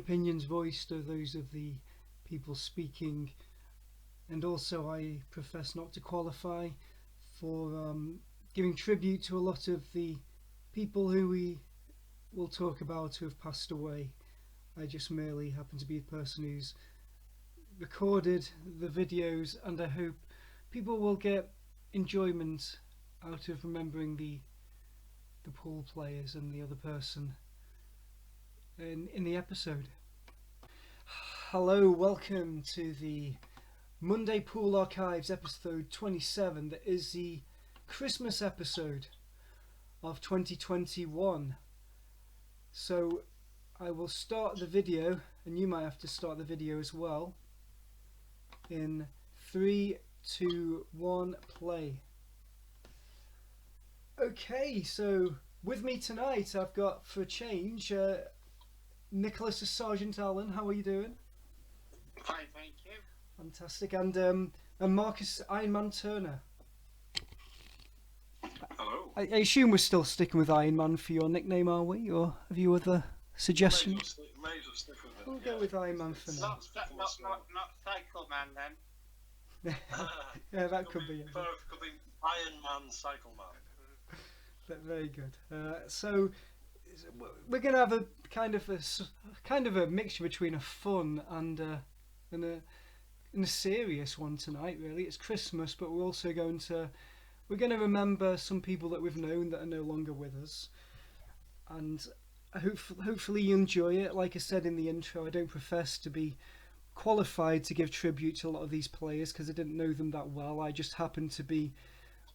opinions voiced are those of the people speaking, and also I profess not to qualify for giving tribute to a lot of the people who we will talk about who have passed away. I just merely happen to be the person who's recorded the videos, and I hope people will get enjoyment out of remembering the pool players and the other person in the episode. Hello, welcome to the Monday Pool Archives episode 27. That is the Christmas episode of 2021. So I will start the video, and you might have to start the video as well, in 3, 2, 1, play. Okay, so with me tonight I've got, for a change, Nicholas Sergeant Allen. How are you doing? Fine, thank you. Fantastic. And Marcus Ironman Turner. Hello. I assume we're still sticking with Iron Man for your nickname, are we? Or have you other suggestions? May as well stick with it. We'll go with Iron Man for now. Not Cycle Man then. Yeah, that could be it. Both could be Iron Man, Cycle Man. Very good. So we're going to have a kind of a mixture between a fun and a serious one tonight. Really, it's Christmas, but we're going to remember some people that we've known that are no longer with us, and hopefully you enjoy it. Like I said in the intro, I don't profess to be qualified to give tribute to a lot of these players because I didn't know them that well. I just happened to be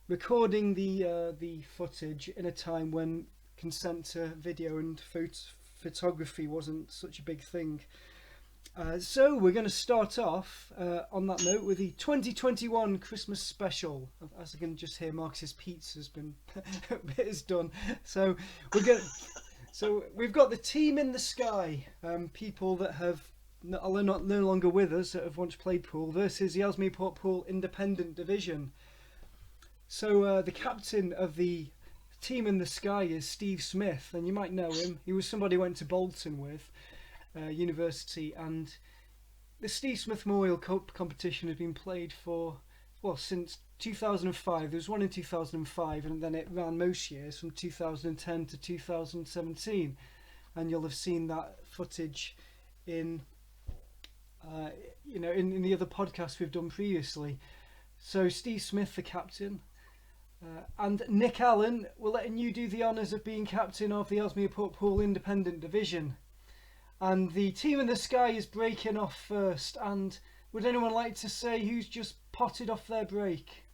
recording the footage in a time when consent to video and photography wasn't such a big thing. So we're going to start off on that note with the 2021 Christmas special. As I can just hear, Marcus's pizza's been is done. So we've got the team in the sky, people that are no longer with us, that have once played pool, versus the Ellesmere Port Pool Independent Division. So the captain of the team in the sky is Steve Smith, and you might know him. He was somebody I went to Bolton with, university, and the Steve Smith Memorial Cup competition has been played since 2005. There was one in 2005, and then it ran most years from 2010 to 2017, and you'll have seen that footage in the other podcasts we've done previously. So Steve Smith, the captain. And Nick Allen, we're letting you do the honours of being captain of the Ellesmere Port Pool Independent Division. And the team in the sky is breaking off first. And would anyone like to say who's just potted off their break?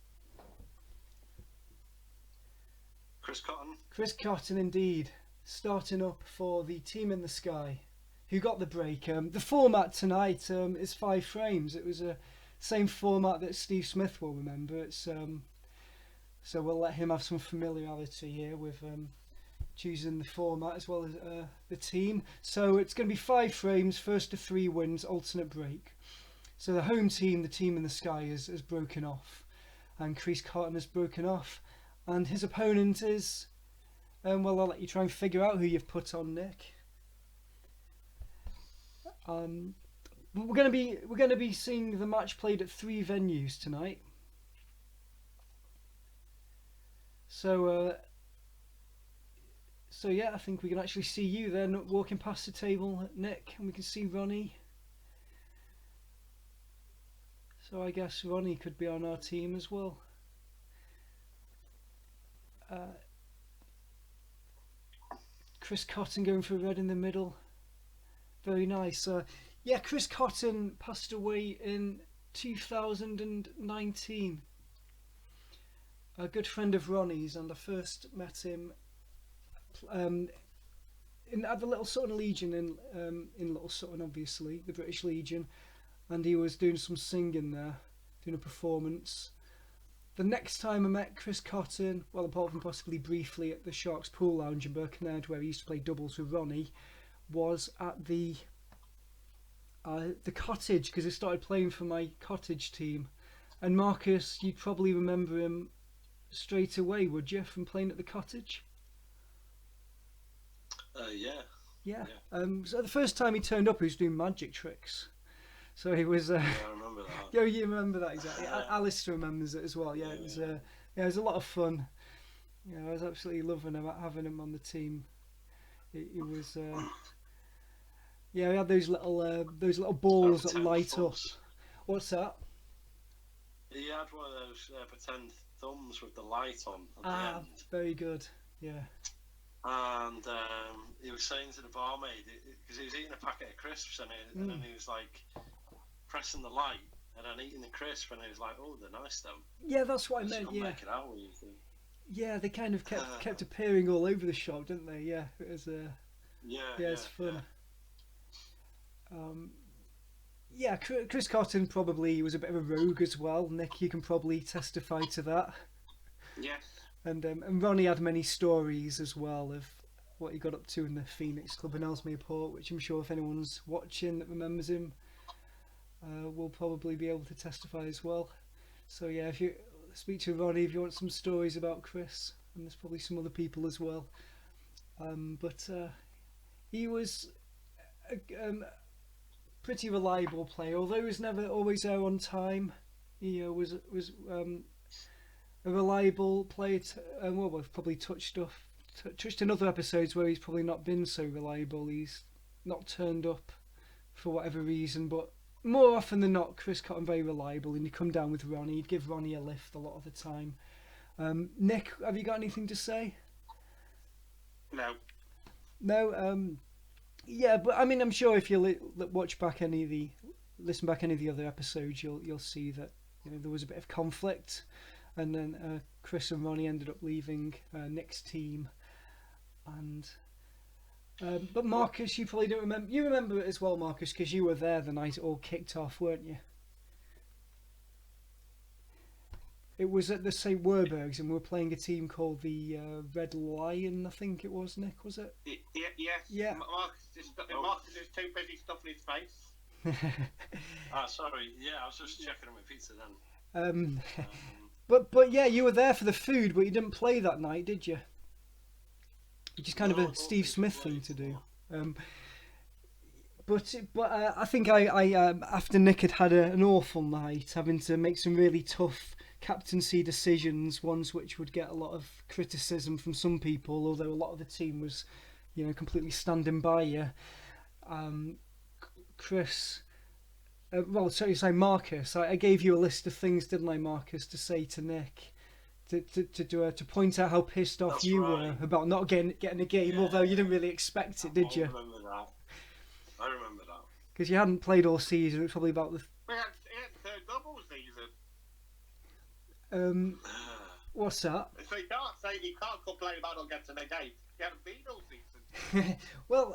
Chris Cotton. Chris Cotton, indeed. Starting up for the team in the sky. Who got the break? The format tonight is 5 frames. It was a same format that Steve Smith will remember. It's so we'll let him have some familiarity here with choosing the format as well as the team. So it's going to be 5 frames, first to 3 wins, alternate break. So the home team, the team in the sky, has broken off, and Chris Cotton has broken off, and his opponent is I'll let you try and figure out who you've put on, Nick. We're going to be seeing the match played at 3 venues tonight. So yeah, I think we can actually see you then walking past the table, Nick, and we can see Ronnie. So I guess Ronnie could be on our team as well. Chris Cotton going for red in the middle. Very nice. Yeah, Chris Cotton passed away in 2019. A good friend of Ronnie's, and I first met him at the Little Sutton Legion in Little Sutton, obviously, the British Legion, and he was doing some singing there, doing a performance. The next time I met Chris Cotton, well, apart from possibly briefly at the Sharks Pool Lounge in Birkenhead, where he used to play doubles with Ronnie, was at the cottage, because he started playing for my cottage team. And Marcus, you'd probably remember him straight away, would you, from playing at the cottage? Yeah. Yeah. So the first time he turned up, he was doing magic tricks. So he was. Yeah, I remember that. Yeah, you remember that exactly. Alistair remembers it as well. Yeah, it was. Yeah, it was a lot of fun. Yeah, I was absolutely loving having him on the team. He was. Yeah, we had those little balls that Pretend light up. thumbs. What's that? He had one of those pretend thumbs with the light on at the end. Very good. Yeah. And he was saying to the barmaid, because he was eating a packet of crisps, and then he was like pressing the light and then eating the crisp, and he was like, "Oh, they're nice though." Yeah, that's what I meant. Yeah. Make it out with you. Yeah, they kind of kept appearing all over the shop, didn't they? Yeah, it was. Yeah, it's fun. Yeah, Chris Cotton probably was a bit of a rogue as well. Nick, you can probably testify to that. Yes. And Ronnie had many stories as well of what he got up to in the Phoenix Club in Ellesmere Port, which I'm sure if anyone's watching that remembers him will probably be able to testify as well. So yeah, if you speak to Ronnie if you want some stories about Chris, and there's probably some other people as well. But he was a pretty reliable player, although he was never always there on time. He was a reliable player. Well, we've probably touched in other episodes where he's probably not been so reliable. He's not turned up for whatever reason, but more often than not, Chris Cotton very reliable, and you come down with Ronnie. He'd give Ronnie a lift a lot of the time. Nick, have you got anything to say? No. No. Yeah, but I mean, I'm sure if you listen back any of the other episodes, you'll see that there was a bit of conflict, and then Chris and Ronnie ended up leaving Nick's team, and but Marcus, you probably don't remember. You remember it as well, Marcus, because you were there the night it all kicked off, weren't you? It was at the St. Werburghs, and we were playing a team called the Red Lion, I think it was, Nick, was it? Yes. Yeah. Marcus is too busy stuffing his face. Sorry. Yeah, I was just checking on my pizza then. But yeah, you were there for the food, but you didn't play that night, did you? Which is kind of a Steve Smith thing to do. But I think I after Nick had an awful night, having to make some really tough captaincy decisions, ones which would get a lot of criticism from some people, although a lot of the team was, completely standing by you. Chris, Marcus, I gave you a list of things, didn't I, Marcus, to say to Nick, to point out how pissed off you were about not getting a game, although you didn't really expect it, did you? I remember that. Because you hadn't played all season. It was probably about the. We had third double season. What's that? So you can't say you can't complain about not getting a game. You haven't been all season. Well,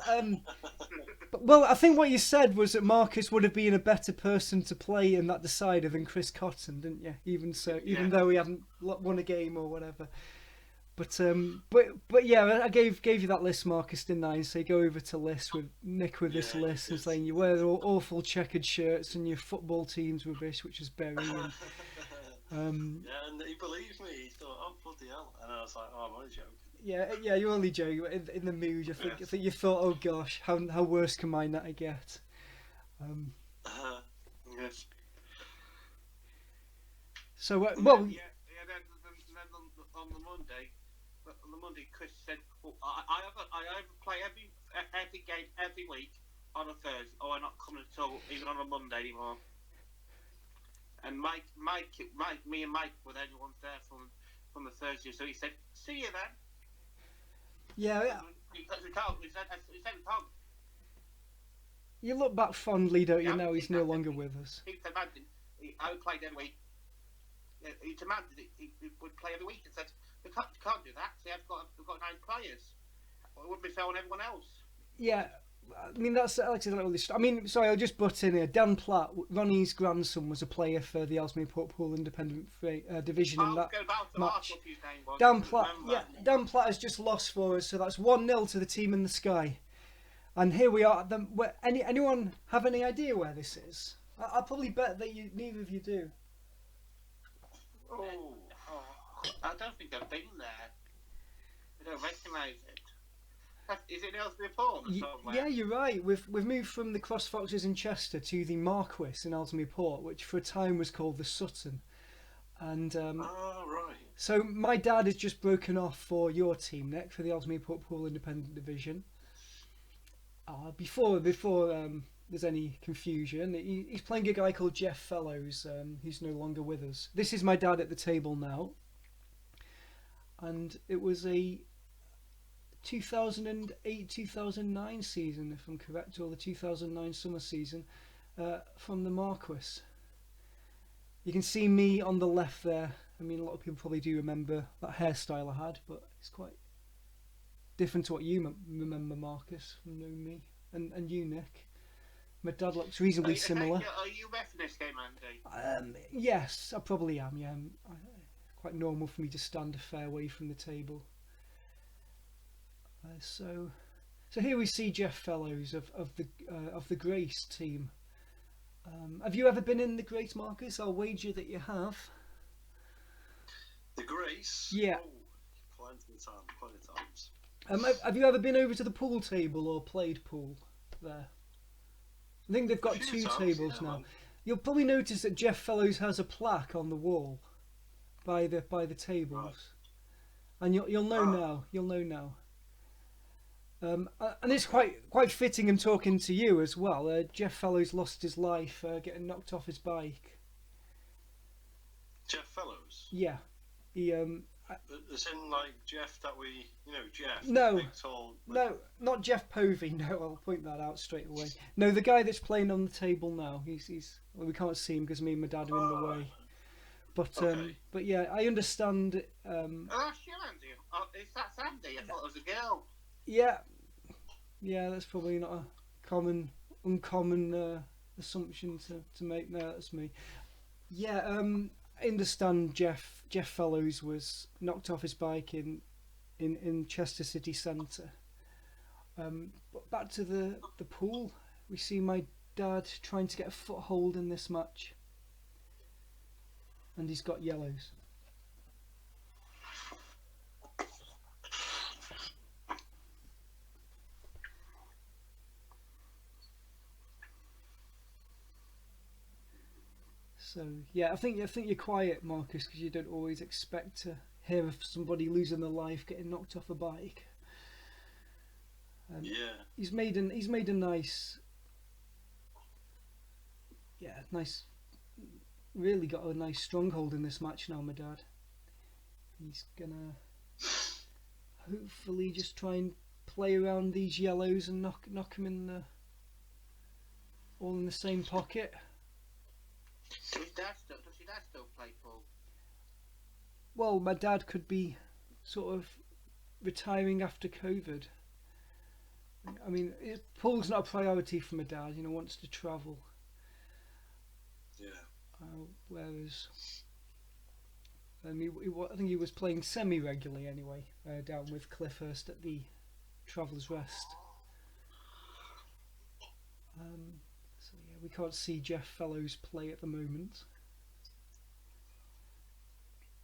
I think what you said was that Marcus would have been a better person to play in that decider than Chris Cotton, didn't you? Even though he hadn't won a game or whatever. But yeah, I gave you that list, Marcus, didn't I? And say go over to list with Nick with this list and saying you wear awful checkered shirts and your football team's rubbish, which is Berry. And, yeah, and he believed me. He thought, "Oh bloody hell!" And I was like, "Oh, I'm only joking." Yeah, you're only joking. In the mood, I think you thought, "Oh gosh, how worse can my night get?" Yes. So well. Then on the Monday, Chris said, well, "I play every game every week on a Thursday. Oh, I'm not coming at all, even on a Monday anymore." And Mike, me and Mike were the only ones there from the Thursday, so he said, "See you then." Yeah. He said we can't. You look back fondly, don't you? Now he's no longer with us. He demanded. I played every week. He demanded he would play every week and said, "We can't do that. See, we've got 9 players. It wouldn't be fair on everyone else." Yeah. I mean, that's I mean, sorry, I'll just butt in here. Dan Platt, Ronnie's grandson, was a player for the Ellesmere Port Pool Independent Division in that match. Dan Platt has just lost for us, so that's 1-0 to the team in the sky. And here we are. Anyone have any idea where this is? I'll probably bet that neither of you do. I don't think I've been there. I don't recognise it. Is it Ellesmere Port or somewhere? Yeah, you're right. We've moved from the Cross Foxes in Chester to the Marquis in Ellesmere Port, which for a time was called the Sutton. And Right. so my dad has just broken off for your team, Nick, for the Ellesmere Port Pool Independent Division. Before there's any confusion, he's playing a guy called Jeff Fellows, who's no longer with us. This is my dad at the table now, and it was a 2008-2009 season, if I'm correct, or the 2009 summer season, from the Marquis. You can see me on the left there. I mean, a lot of people probably do remember that hairstyle I had, but it's quite different to what you remember, Marcus, from knowing me. And you, Nick. My dad looks reasonably similar. Are you reffing this game, Andy? Yes, I probably am, yeah. Quite normal for me to stand a fair way from the table. So here we see Jeff Fellows of the Grace team. Have you ever been in the Grace, Marcus? I'll wager that you have. The Grace? Yeah. Oh, plenty of times. Have you ever been over to the pool table or played pool there? I think they've got two tables now. Man. You'll probably notice that Jeff Fellows has a plaque on the wall by the tables, right. And you'll know now. You'll know now. And it's quite fitting in talking to you as well. Jeff Fellows lost his life getting knocked off his bike. Jeff Fellows? Yeah. He as in like Jeff that we, Jeff. No, big, tall, no, not Jeff Povey. No, I'll point that out straight away. No, the guy that's playing on the table now. He's well, we can't see him because me and my dad are in the way. But okay. But yeah, I understand. Oh, that's you, Andy. Oh, that's Andy. I thought it was a girl. Yeah, that's probably not a uncommon assumption to make. No, that's me. Yeah, I understand Jeff Fellows was knocked off his bike in Chester City Centre. But back to the pool, we see my dad trying to get a foothold in this match, and he's got yellows. So yeah, I think you're quiet, Marcus, because you don't always expect to hear of somebody losing their life getting knocked off a bike. Yeah. He's made a nice. Yeah, nice. Really got a nice stronghold in this match now, my dad. He's gonna hopefully just try and play around these yellows and knock them in all in the same pocket. Does your dad still play pool? Well, my dad could be sort of retiring after COVID. I mean, pool's not a priority for my dad. Wants to travel. Yeah. Whereas, I think he was playing semi-regularly anyway, down with Cliffhurst at the Traveller's Rest. So yeah, we can't see Jeff Fellows play at the moment,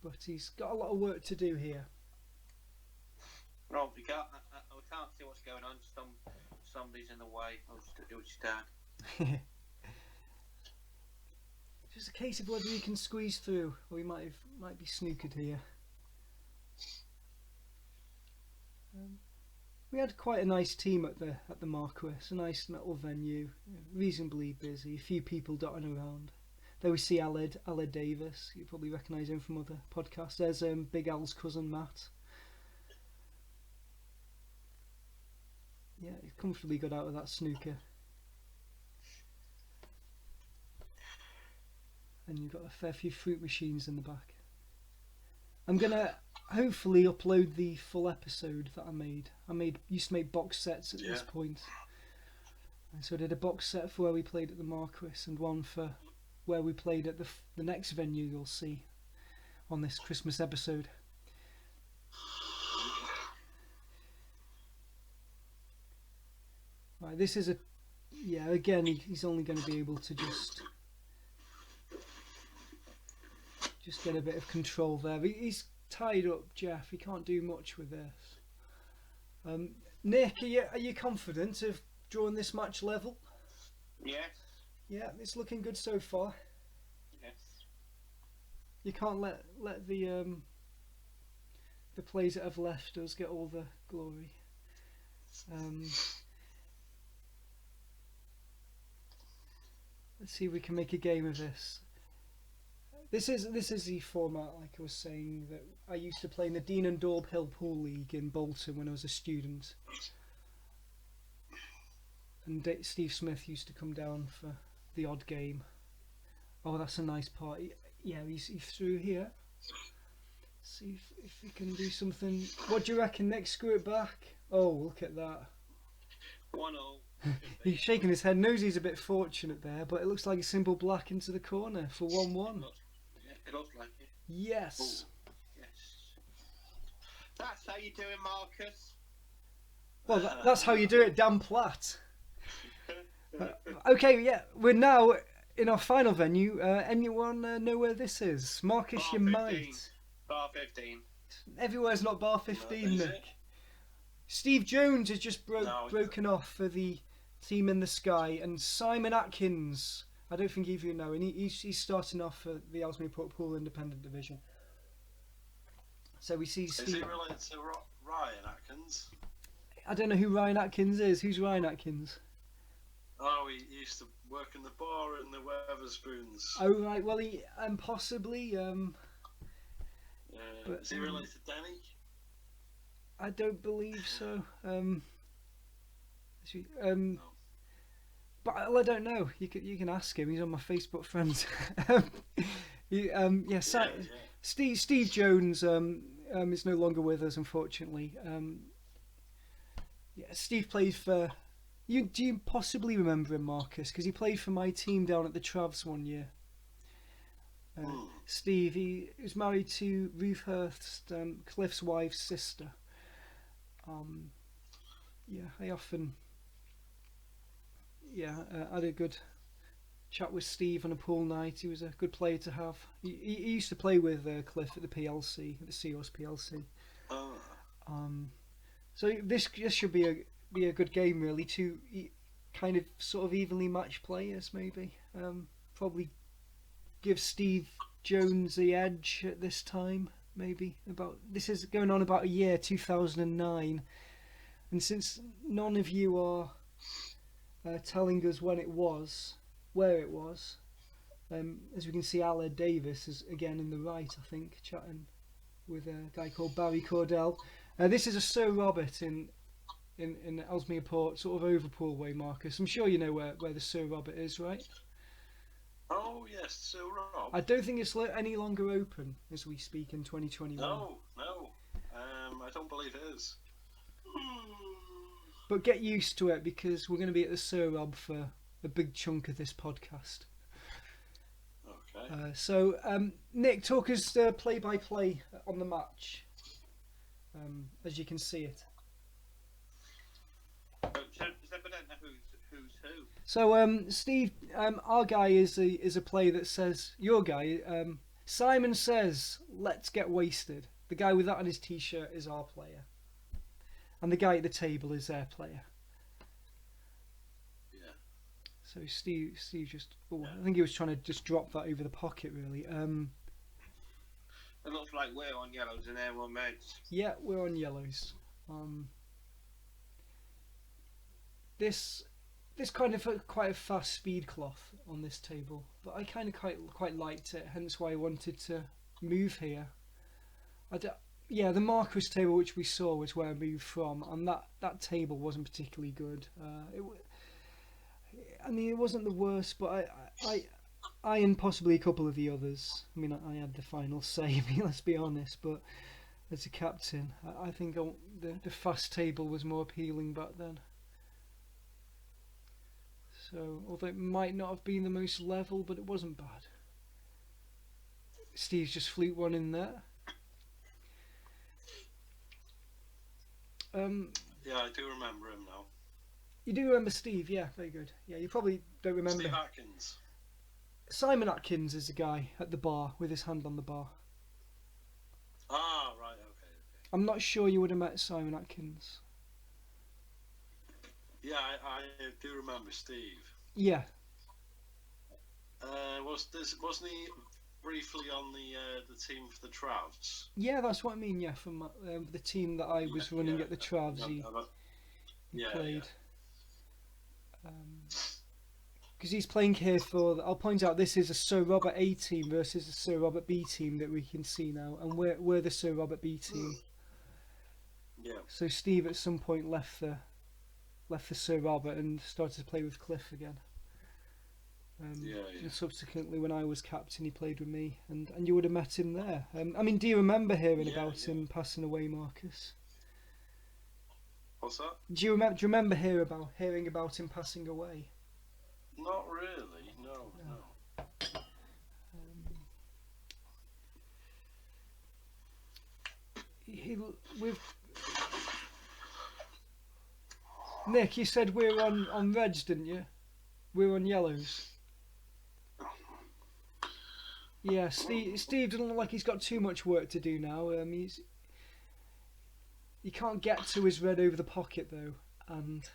but he's got a lot of work to do here. Rob, we can't see what's going on. Somebody's in the way. It was your dad. Just a case of whether he can squeeze through, or he might be snookered here. We had quite a nice team at the Marquis, a nice little venue, reasonably busy, a few people dotting around. There we see Aled Davis. You probably recognise him from other podcasts. There's Big Al's cousin Matt. Yeah, he's comfortably got out of that snooker. And you've got a fair few fruit machines in the back. I'm gonna hopefully upload the full episode that I made. Used to make box sets at this point. And so I did a box set for where we played at the Marquis and one for where we played at the next venue you'll see on this Christmas episode. Right, this is again he's only going to be able to just get a bit of control there. He's tied up, Jeff. He can't do much with this. Nick, are you confident of drawing this match level? Yes. Yeah, it's looking good so far. Yes. You can't let the players that have left us get all the glory. Let's see if we can make a game of this. This is the format, like I was saying, that I used to play in the Dean and Daub Hill Pool League in Bolton when I was a student. And Steve Smith used to come down for the odd game. Oh, that's a nice part. Yeah, he's through here. See if he can do something. What do you reckon? Nick, screw it back. Oh, look at that. 1-0. He's shaking his head. Knows he's a bit fortunate there, but it looks like a simple black into the corner for 1-1. It looks like it. Yes. Ooh. Yes. That's how you doing, Marcus. Well, that's how you do it, Dan Platt. Okay, yeah, we're now in our final venue. Anyone know where this is? Marcus, Bar you 15. might. Bar 15. Everywhere's not bar 15, No, is Nick. it? Steve Jones has just No, broken off for the team in the sky, and Simon Atkins, I don't think either of you know, and he's starting off for the Ellesmere Port Pool Independent Division. So we see Steve. Is he related to Ryan Atkins? I don't know who Ryan Atkins is. Who's Ryan Atkins? Oh, he used to work in the bar in the Weatherspoons. Oh right, well he possibly but, is he related to Denny? I don't believe so. But I don't know. You can ask him. He's on my Facebook friends. Steve Jones is no longer with us, unfortunately. Steve plays for. Do you possibly remember him, Marcus? Because he played for my team down at the Travs one year. Steve, he was married to Ruth Hurst, Cliff's wife's sister. I often had a good chat with Steve on a pool night. He was a good player to have. He used to play with Cliff at the PLC, at the Seahorse PLC. So this should be a good game, really. Two kind of sort of evenly matched players, maybe. Probably give Steve Jones the edge at this time. Maybe this is going on about a year, 2009, and since none of you are telling us when it was, where it was, as we can see, Ala Davis is again in the right, I think, chatting with a guy called Barry Cordell. This is a Sir Robert in Ellesmere Port, sort of Overpool way, Marcus. I'm sure you know where the Sir Robert is, right? Oh yes, Sir Rob. I don't think it's any longer open as we speak in 2021. No, I don't believe it is. But get used to it, because we're going to be at the Sir Rob for a big chunk of this podcast. Okay. So Nick, talk us play-by-play on the match, as you can see it. So I don't know who's who. So Steve, our guy is a player that says, your guy, Simon says, let's get wasted. The guy with that on his t-shirt is our player. And the guy at the table is their player. Yeah. So Steve just, I think he was trying to just drop that over the pocket, really. It looks like we're on yellows and they're on reds. Yeah, we're on yellows. This kind of quite a fast speed cloth on this table, but I kind of quite liked it, hence why I wanted to move here. The Marcus table which we saw was where I moved from, and that table wasn't particularly good. It wasn't the worst, but I and possibly a couple of the others. I mean, I had the final say. Let's be honest, but as a captain, I think the fast table was more appealing back then. So, although it might not have been the most level, but it wasn't bad. Steve's just flute one in there. Yeah, I do remember him now. You do remember Steve, yeah, very good. Yeah, you probably don't remember Steve him. Atkins. Simon Atkins is the guy at the bar with his hand on the bar. Ah, right, okay. I'm not sure you would have met Simon Atkins. Yeah, I do remember Steve. Yeah. Wasn't he briefly on the team for the Travs? Yeah, that's what I mean. Yeah, from the team that I was running at the Travs, he Yeah. played. Because he's playing here for. I'll point out this is a Sir Robert A team versus a Sir Robert B team that we can see now, and we're the Sir Robert B team. Yeah. So Steve at some point left the Sir Robert and started to play with Cliff again. And subsequently, when I was captain, he played with me, and you would have met him there. I mean, do you remember hearing about him passing away, Marcus? What's that? Do you remember hearing about him passing away? Not really. No. Nick, you said we're on reds, didn't you? We're on yellows. Yeah, Steve doesn't look like he's got too much work to do now. He can't get to his red over the pocket though, and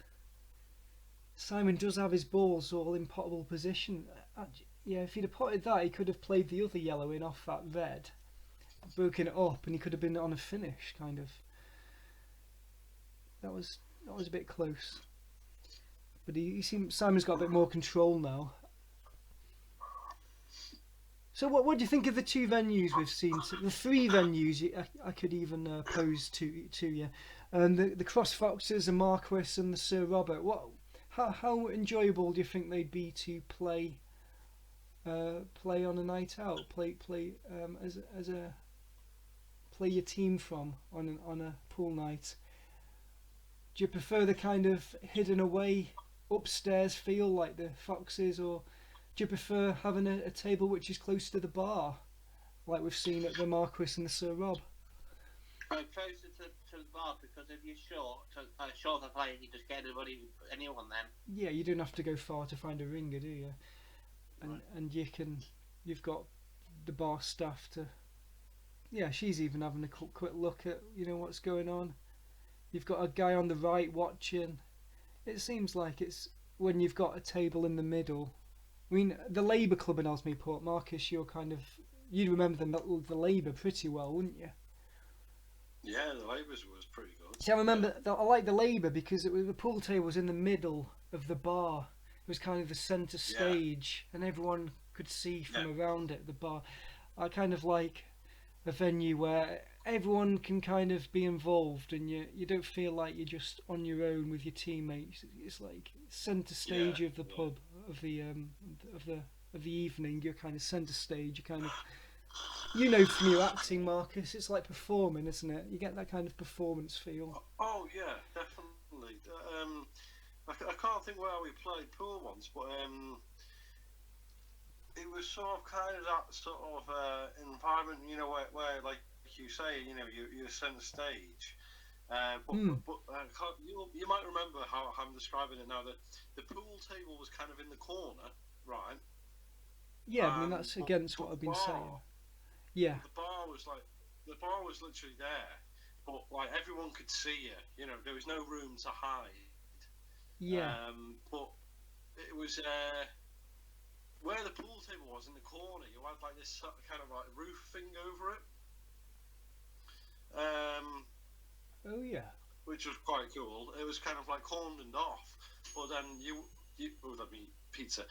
Simon does have his balls all in potable position. Yeah, if he'd have potted that, he could have played the other yellow in off that red, broken it up, and he could have been on a finish, kind of. That was a bit close. But Simon's got a bit more control now. So what do you think of the two venues we've seen? The three venues I could even pose to you. The Cross Foxes, the Marquis and the Sir Robert. How enjoyable do you think they'd be to play on a night out? Play your team from on a pool night? Do you prefer the kind of hidden away upstairs feel like the Foxes, or do you prefer having a table which is close to the bar, like we've seen at the Marquis and the Sir Rob? Closer to the bar, because if you're short of playing, you just get anyone then. Yeah, you don't have to go far to find a ringer, do you? And you've got the bar staff to. Yeah, she's even having a quick look at what's going on. You've got a guy on the right watching. It seems like it's when you've got a table in the middle. I mean, the Labour Club in Osmeyport, Marcus, you'd remember the Labour pretty well, wouldn't you? Yeah, the Labour's was pretty good. See, I remember I like the Labour because the pool table was in the middle of the bar. It was kind of the centre stage, and everyone could see from around it, the bar. I kind of like a venue where everyone can kind of be involved, and you don't feel like you're just on your own with your teammates. It's like centre stage of the pub, of the evening. You're kind of centre stage. You kind of, from your acting, Marcus, it's like performing, isn't it? You get that kind of performance feel. Oh yeah, definitely. I can't think where we played pool once, but it was sort of kind of that sort of environment, where like you say, you're centre stage. But you might remember how I'm describing it now. The pool table was kind of in the corner, right? Yeah, I mean that's against what I've been saying. Yeah. The bar was literally there, but like everyone could see you. There was no room to hide. Yeah. But it was where the pool table was in the corner. You had like this kind of like roof thing over it. Oh yeah. Which was quite cool. It was kind of like cordoned off, but then that'd be pizza.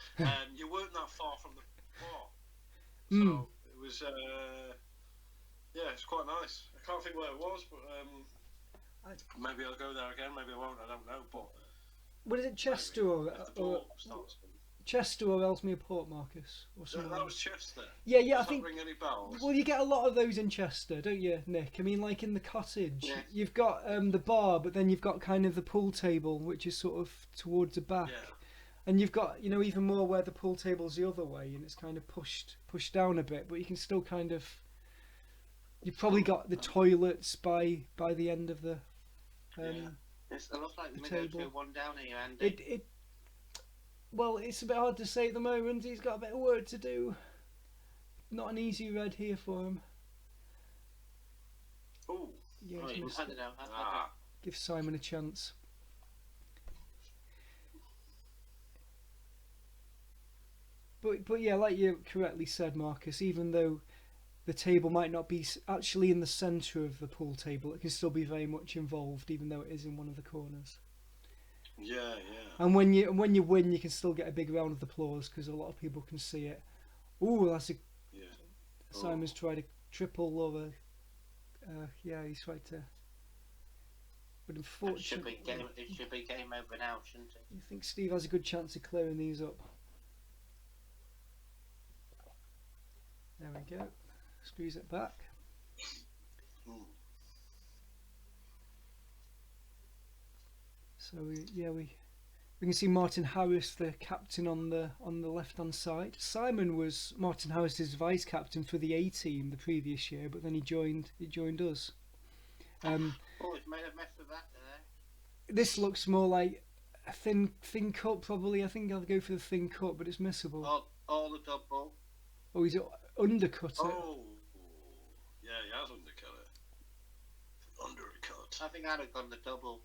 You weren't that far from the bar, so it was it's quite nice. I can't think where it was, but maybe I'll go there again. Maybe I won't. I don't know. But what is it, Chester Chester or Ellesmere Port, Marcus? Or that was Chester. Yeah, Does I think. That ring any bells? Well, you get a lot of those in Chester, don't you, Nick? I mean, like in the cottage, you've got the bar, but then you've got kind of the pool table, which is sort of towards the back, and you've got even more where the pool table's the other way, and it's kind of pushed down a bit, but you can still kind of. You've probably got the toilets by the end of the. It looks like the table. One down here, and well, it's a bit hard to say at the moment. He's got a bit of work to do. Not an easy red here for him. Oh, yeah. Give Simon a chance. But yeah, like you correctly said, Marcus, even though the table might not be actually in the centre of the pool table, it can still be very much involved, even though it is in one of the corners. Yeah. And when you win, you can still get a big round of applause because a lot of people can see it. Ooh, that's a Yeah. Simon's tried a triple over. Yeah, he's tried to. But It should be unfortunately, game over now, shouldn't it? you think Steve has a good chance of clearing these up? There we go. Screws it back. So we can see Martin Harris, the captain, on the left hand side. Simon was Martin Harris's vice captain for the A team the previous year, but then he joined us. He's made a mess of that there. This looks more like a thin cut, probably. I think I'll go for the thin cut, but it's missable. All the double. Oh, he's undercut it. Oh, yeah, he has undercut it. Undercut. I think I'd have gone the double.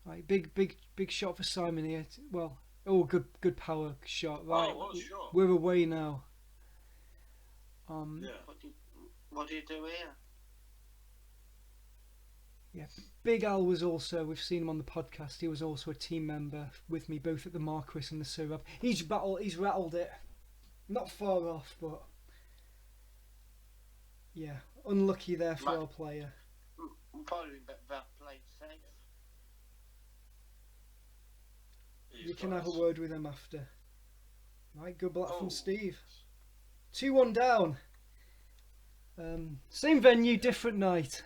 Right, big shot for Simon here. Well, good power shot. Right, Oh, what a shot. we're away now. Yeah. What do you do here? Yeah, Big Al was also, we've seen him on the podcast, he was also a team member with me both at the Marquis and the Surab. He's rattled it. Not far off, but yeah, unlucky there for our player. Probably better played safe. You can have a word with him after. Right, good block from Steve. 2-1 down. Same venue, different night.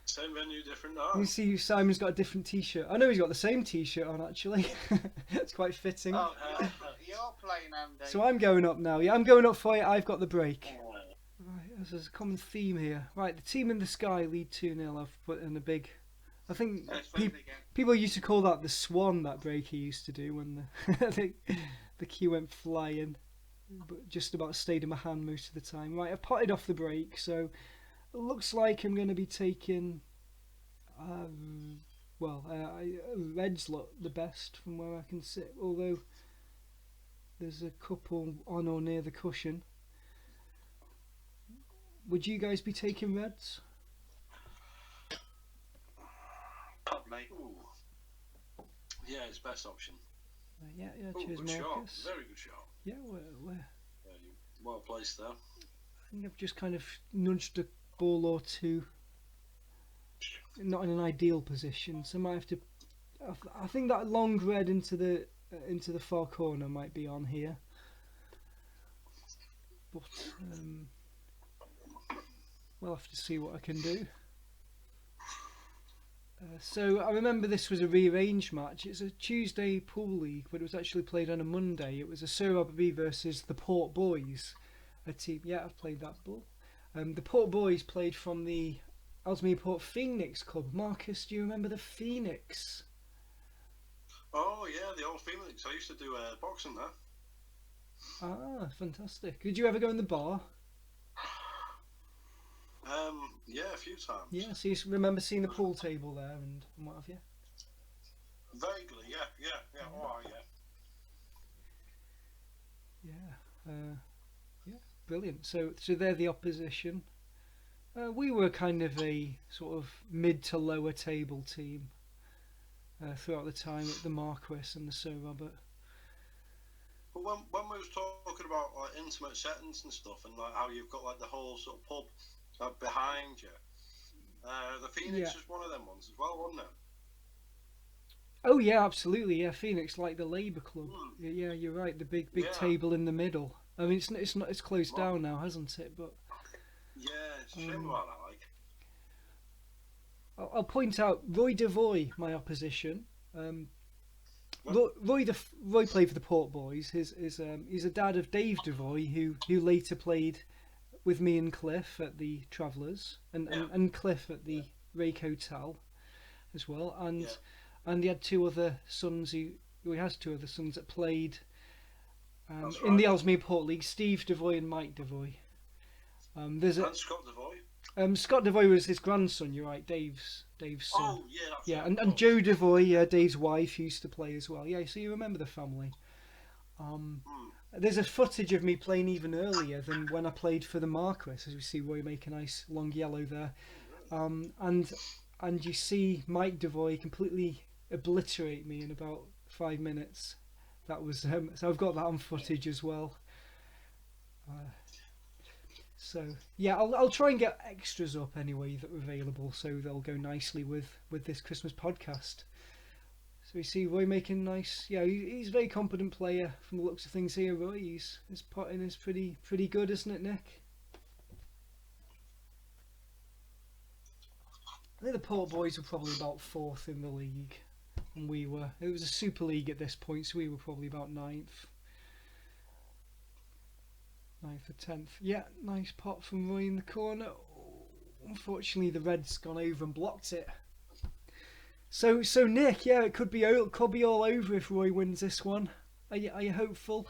Same venue, different night. You see Simon's got a different t-shirt. I know he's got the same t-shirt on actually. It's quite fitting. Oh, you're playing, Andy. So I'm going up now. Yeah, I'm going up for you. I've got the break. Right, there's a common theme here. Right, the team in the sky lead 2-0. I've put in a big... I think people used to call that the swan, that break he used to do when the cue went flying. But just about stayed in my hand most of the time. Right, I've potted off the break, so it looks like I'm going to be taking... reds look the best from where I can sit, although there's a couple on or near the cushion. Would you guys be taking reds? Probably. Yeah, it's best option. Yeah, Ooh, cheers, good Marcus. shot. Very good shot. Yeah, we're Yeah, well placed there. I think I've just kind of nudged a ball or two, not in an ideal position, so I might have to. I think that long red into the far corner might be on here, but we'll have to see what I can do. So I remember this was a rearranged match. It's a Tuesday pool league, but it was actually played on a Monday. It was a Sir Robert B versus the Port Boys, a team. Yeah, I've played that ball. The Port Boys played from the Ellesmere Port Phoenix Club. Marcus, do you remember the Phoenix? Oh yeah, the old Phoenix. I used to do boxing there. Ah, fantastic. Did you ever go in the bar? Yeah, a few times. Yeah, so you remember seeing the pool table there and what have you? Vaguely, yeah. Oh, yeah. Yeah, brilliant. So they're the opposition. We were kind of a sort of mid to lower table team throughout the time at the Marquis and the Sir Robert. But when we was talking about like intimate settings and stuff, and like how you've got like the whole sort of pub behind you, the Phoenix was one of them ones as well, wasn't it? Oh yeah, absolutely. Yeah, Phoenix, like the Labour Club. Yeah, you're right. The big table in the middle. I mean, it's closed down now, hasn't it? But yeah, it's a shame about that. Like, I'll point out Roy Devoy, my opposition. Roy played for the Port Boys. He's a dad of Dave Devoy, who later played with me and Cliff at the Travellers, and Cliff at the Rake Hotel as well, and he had two other sons. He has two other sons that played in the Ellesmere Port League. Steve Devoy and Mike Devoy. and Scott Devoy. Scott Devoy was his grandson. You're right, Dave's son. Oh yeah, that's yeah, right. and Joe Devoy, Dave's wife, used to play as well. Yeah, so you remember the family. There's a footage of me playing even earlier than when I played for the Marquis, as we see Roy make a nice long yellow there. And you see Mike Devoy completely obliterate me in about 5 minutes. That was so I've got that on footage as well. So yeah, I'll try and get extras up anyway that are available, so they'll go nicely with this Christmas podcast. So we see Roy making nice. Yeah, he's a very competent player from the looks of things here. Roy, his potting is pretty good, isn't it, Nick? I think the Port Boys were probably about 4th in the league, and we were. It was a Super League at this point, so we were probably about 9th. 9th or 10th. Yeah, nice pot from Roy in the corner. Oh, unfortunately, the red's gone over and blocked it. So Nick, yeah, it could be all over if Roy wins this one. Are you hopeful?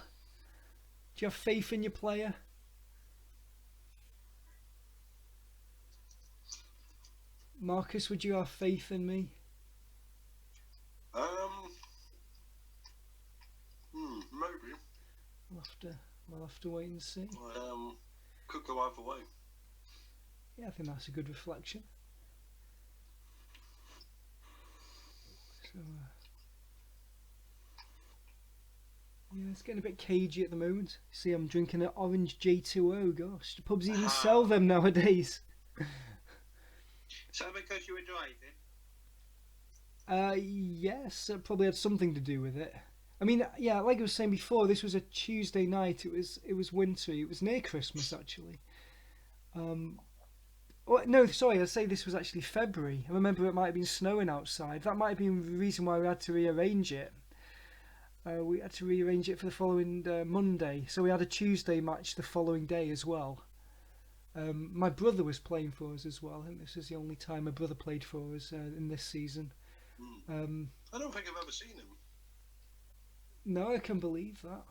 Do you have faith in your player? Marcus, would you have faith in me? Maybe. We'll have to wait and see. Could go either way. Yeah, I think that's a good reflection. So, yeah, it's getting a bit cagey at the moment. See, I'm drinking an orange J2O. Gosh, the pubs even sell them nowadays. Is that because you were driving? Yes, it probably had something to do with it. I mean, yeah, like I was saying before, this was a Tuesday night. It was wintry. It was near Christmas, actually. No, sorry, I'd say this was actually February. I remember it might have been snowing outside. That might have been the reason why we had to rearrange it. We had to rearrange it for the following Monday. So we had a Tuesday match the following day as well. My brother was playing for us as well. I think this is the only time my brother played for us in this season. I don't think I've ever seen him. No, I can believe that.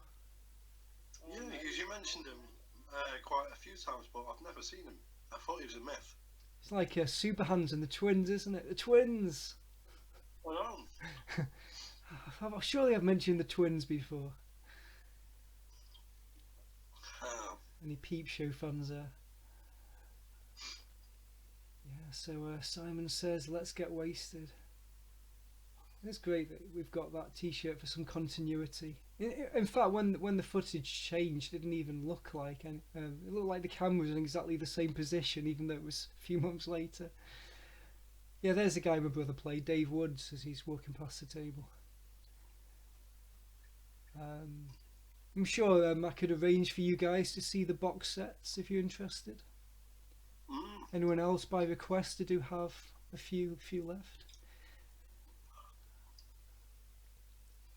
Yeah, because you mentioned him quite a few times, but I've never seen him. I thought he was a myth. It's like Super Hands and the Twins, isn't it? The Twins! I know. Surely I've mentioned the Twins before. Any Peep Show fans there? Yeah, so Simon says, let's get wasted. It's great that we've got that t-shirt for some continuity. In fact, when the footage changed, it didn't even look like it looked like the camera was in exactly the same position, even though it was a few months later. Yeah, there's the guy my brother played, Dave Woods, as he's walking past the table. I'm sure I could arrange for you guys to see the box sets if you're interested. Anyone else by request? I do have a few left.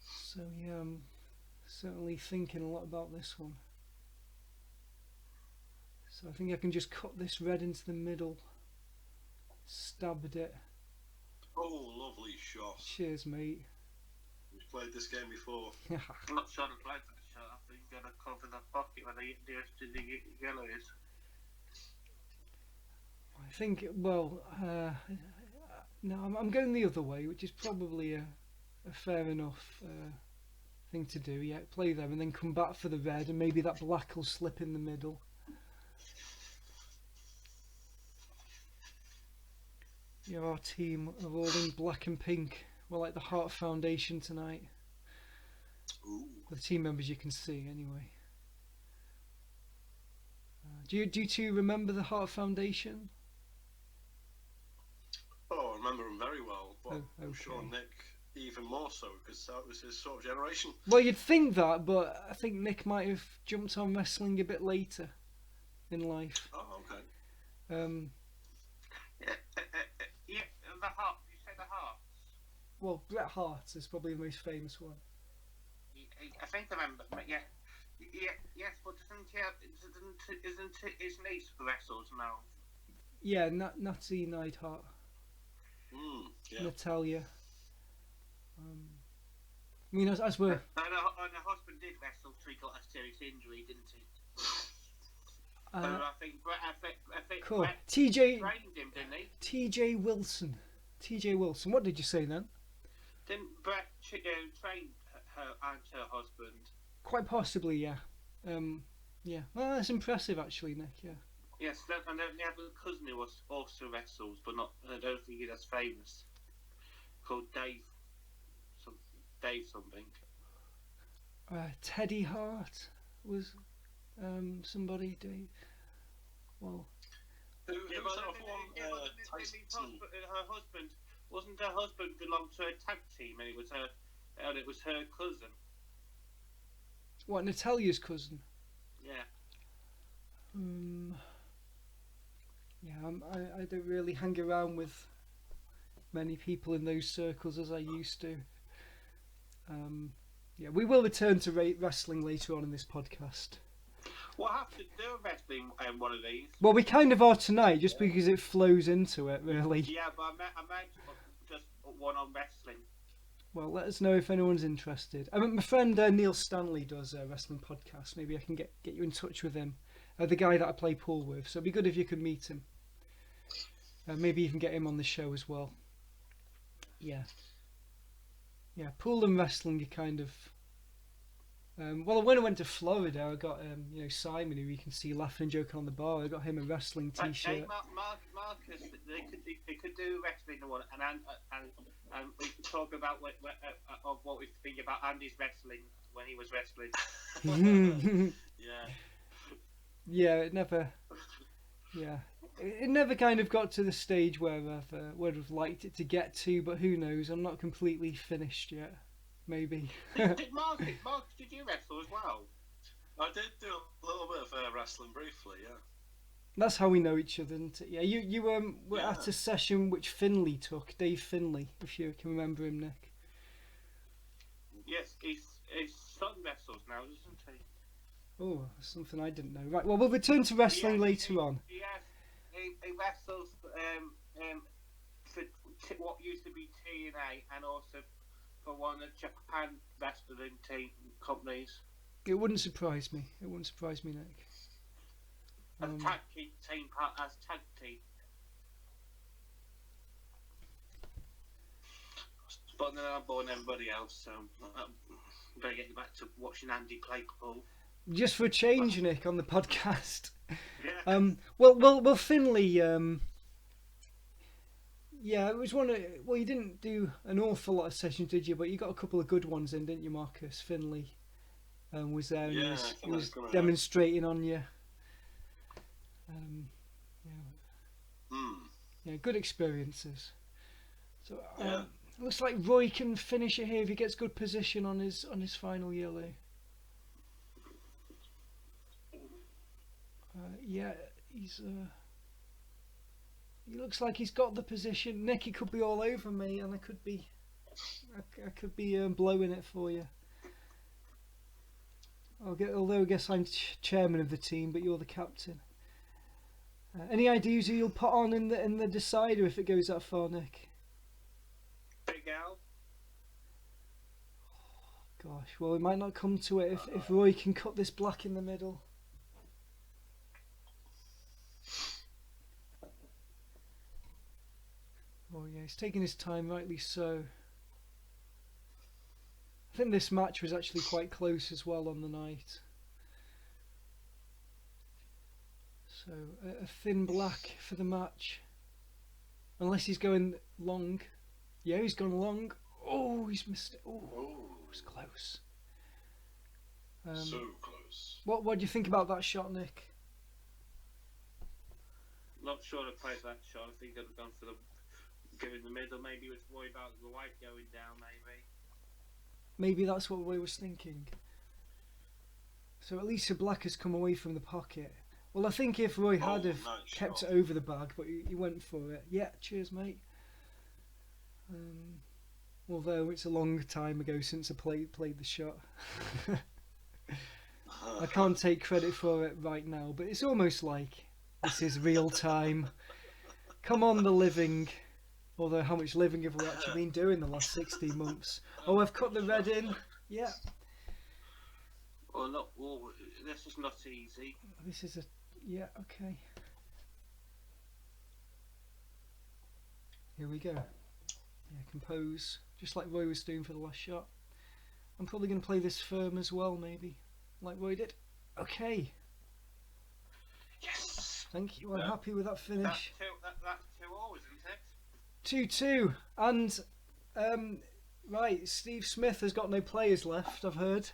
So yeah, I'm certainly thinking a lot about this one. So I think I can just cut this red into the middle, stabbed it. Oh, lovely shot. Cheers, mate. We've played this game before. I'm not sure I've played that shot. I think you're going to cover the pocket where the yellow is. I think, well, no, I'm going the other way, which is probably a fair enough thing to do. Yeah, play them and then come back for the red, and maybe that black will slip in the middle. Yeah, our team are all in black and pink. We're like the Heart Foundation tonight. Ooh. The team members you can see anyway. Do you two remember the Heart Foundation? Oh, I remember him very well, but Oh, I'm okay. sure Nick even more so, because that was his sort of generation. Well, you'd think that, but I think Nick might have jumped on wrestling a bit later in life. Oh, okay. Yeah, the Heart. You say the Heart? Well, Bret Hart is probably the most famous one. I think I remember. Yeah, yes, but isn't his niece wrestles now? Yeah, Natty Neidhart, Yeah. Natalia. I mean, as we're... And her husband did wrestle, so he got a serious injury, didn't he? I think Cool. Brett TJ trained him, didn't he? TJ Wilson. TJ Wilson. What did you say then? Didn't Brett train her and her husband? Quite possibly, yeah. Yeah. Well, that's impressive, actually, Nick. Yeah. Yes, and then they have a cousin who also wrestles, but not. I don't think he's as famous. Called Dave. Dave something. Teddy Hart was somebody. Well. Who's Yeah, that but one? her husband wasn't her husband belonged to a tag team, and it was her cousin. What, Natalia's cousin? Yeah. Yeah, I don't really hang around with many people in those circles as I used to. Yeah, we will return to wrestling later on in this podcast. What happened to do wrestling in one of these? Well, we kind of are tonight, just because it flows into it, really. Yeah, but I meant just one on wrestling. Well, let us know if anyone's interested. I mean, my friend Neil Stanley does a wrestling podcast. Maybe I can get you in touch with him. The guy that I play pool with. So it'd be good if you could meet him. Maybe even get him on the show as well. Yeah. Yeah, pool and wrestling are kind of... well, when I went to Florida, I got Simon, who you can see laughing and joking on the bar. I got him a wrestling T-shirt. Hey, Marcus, they could do wrestling and we could talk about what we think about Andy's wrestling when he was wrestling. Yeah. Yeah, it never. Yeah, it never kind of got to the stage where I would have liked it to get to, but who knows? I'm not completely finished yet. Maybe. Did Marcus, did you wrestle as well? I did do a little bit of wrestling briefly, yeah. That's how we know each other, isn't it? Yeah, you were at a session which Finley took, Dave Finley, if you can remember him, Nick. Yes, his son wrestles now, doesn't he? Oh, something I didn't know. Right, well, we'll return to wrestling later on. Yes, he wrestles for what used to be TNA and also for one of Japan wrestling team companies. It wouldn't surprise me. It wouldn't surprise me, Nick. As tag team. But then I'm boring everybody else, so better get back to watching Andy play pool. Just for a change, Nick, on the podcast. Yeah. Well, Finley. Yeah, it was one of. Well, you didn't do an awful lot of sessions, did you? But you got a couple of good ones in, didn't you, Marcus? Finley was there and he was demonstrating on you. Yeah, good experiences. So looks like Roy can finish it here if he gets good position on his final yellow. Yeah, he looks like he's got the position. Nick, he could be all over me, and I could be blowing it for you. Although I guess I'm chairman of the team, but you're the captain. Any ideas who you'll put on in the decider if it goes that far, Nick? Big Al. Gosh, well, we might not come to it if Roy can cut this black in the middle. Oh yeah, he's taking his time, rightly so. I think this match was actually quite close as well on the night. So a thin black for the match. Unless he's going long. Yeah, he's gone long. Oh, he's missed it. Oh, it was close. So close. What do you think about that shot, Nick? Not sure I played that shot. I think I'd have gone for the go in the middle. Maybe he was worried about the white going down. Maybe that's what Roy was thinking. So at least the black has come away from the pocket. Well, I think if Roy had have kept it over the bag, but he went for it. Yeah, cheers, mate. Although it's a long time ago since I played the shot. I can't take credit for it right now, but it's almost like this is real time. Come on, the living. Although how much living have we actually been doing the last 16 months? Oh, I've cut the red in. Yeah. Well, not. Well, this is not easy. This is a. Yeah. Okay. Here we go. Yeah, compose, just like Roy was doing for the last shot. I'm probably going to play this firm as well, maybe, like Roy did. Okay. Yes. Thank you. I'm happy with that finish. That's 2-all, isn't it? 2-2, and right, Steve Smith has got no players left, I've heard.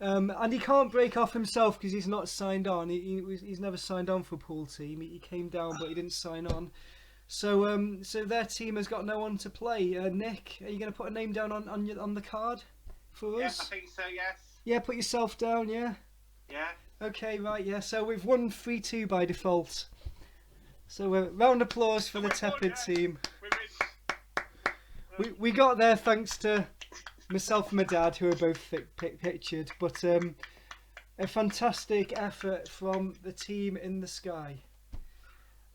And he can't break off himself because he's not signed on. He's never signed on for a pool team. He came down, but he didn't sign on. So their team has got no one to play. Nick, are you going to put a name down on the card for us? Yeah, I think so. Yes. Yeah, put yourself down. Yeah. Yeah. Okay, right. Yeah. So we've won 3-2 by default. So round of applause for the Tepid team. We got there thanks to myself and my dad, who are both pictured, but a fantastic effort from the team in the sky.